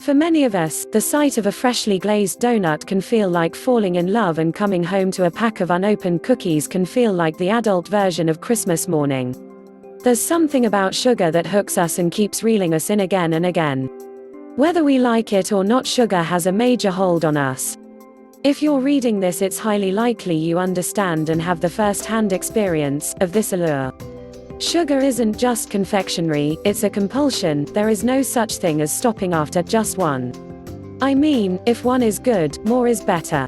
For many of us, the sight of a freshly glazed donut can feel like falling in love, and coming home to a pack of unopened cookies can feel like the adult version of Christmas morning. There's something about sugar that hooks us and keeps reeling us in again and again. Whether we like it or not, sugar has a major hold on us. If you're reading this, it's highly likely you understand and have the first-hand experience of this allure. Sugar isn't just confectionery, it's a compulsion. There is no such thing as stopping after just one. I mean, if one is good, more is better.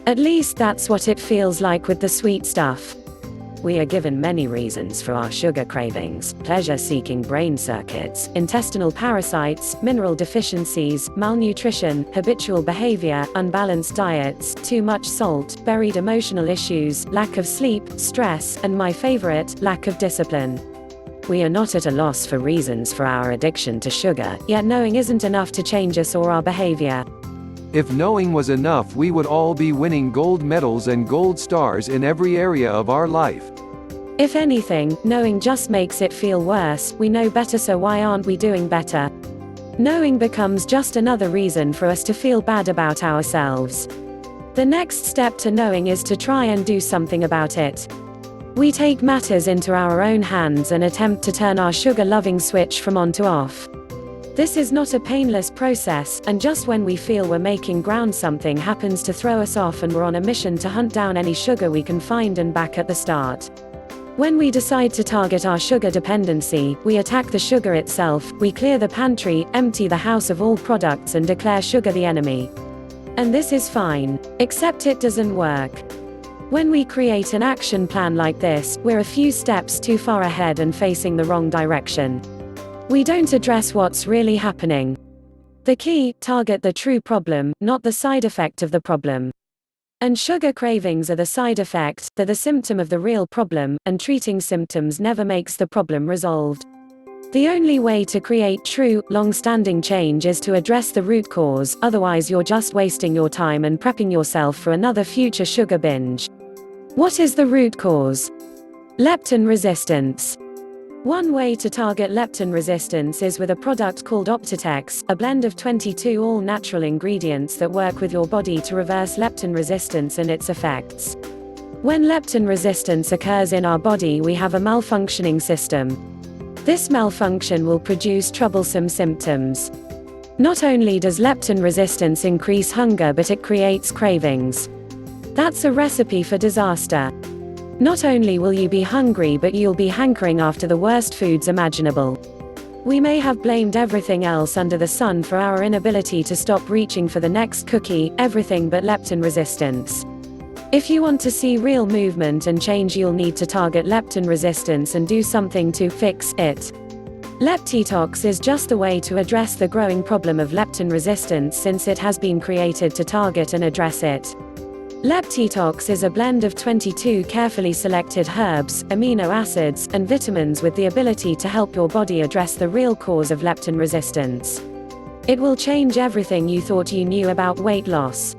At least that's what it feels like with the sweet stuff. We are given many reasons for our sugar cravings: pleasure-seeking brain circuits, intestinal parasites, mineral deficiencies, malnutrition, habitual behavior, unbalanced diets, too much salt, buried emotional issues, lack of sleep, stress, and my favorite, lack of discipline. We are not at a loss for reasons for our addiction to sugar, yet knowing isn't enough to change us or our behavior. If knowing was enough, we would all be winning gold medals and gold stars in every area of our life. If anything, knowing just makes it feel worse. We know better, so why aren't we doing better? Knowing becomes just another reason for us to feel bad about ourselves. The next step to knowing is to try and do something about it. We take matters into our own hands and attempt to turn our sugar-loving switch from on to off. This is not a painless process, and just when we feel we're making ground, something happens to throw us off, and we're on a mission to hunt down any sugar we can find and back at the start. When we decide to target our sugar dependency, we attack the sugar itself. We clear the pantry, empty the house of all products, and declare sugar the enemy. And this is fine. Except it doesn't work. When we create an action plan like this, we're a few steps too far ahead and facing the wrong direction. We don't address what's really happening. The key: target the true problem, not the side effect of the problem. And sugar cravings are the side effect, they're the symptom of the real problem, and treating symptoms never makes the problem resolved. The only way to create true, long-standing change is to address the root cause, otherwise you're just wasting your time and prepping yourself for another future sugar binge. What is the root cause? Leptin resistance. One way to target leptin resistance is with a product called leptitox, a blend of 22 all-natural ingredients that work with your body to reverse leptin resistance and its effects. When leptin resistance occurs in our body, we have a malfunctioning system. This malfunction will produce troublesome symptoms. Not only does leptin resistance increase hunger, but it creates cravings. That's a recipe for disaster. Not only will you be hungry, but you'll be hankering after the worst foods imaginable. We may have blamed everything else under the sun for our inability to stop reaching for the next cookie, everything but leptin resistance. If you want to see real movement and change, you'll need to target leptin resistance and do something to fix it. Leptitox is just the way to address the growing problem of leptin resistance, since it has been created to target and address it. Leptitox is a blend of 22 carefully selected herbs, amino acids, and vitamins with the ability to help your body address the real cause of leptin resistance. It will change everything you thought you knew about weight loss.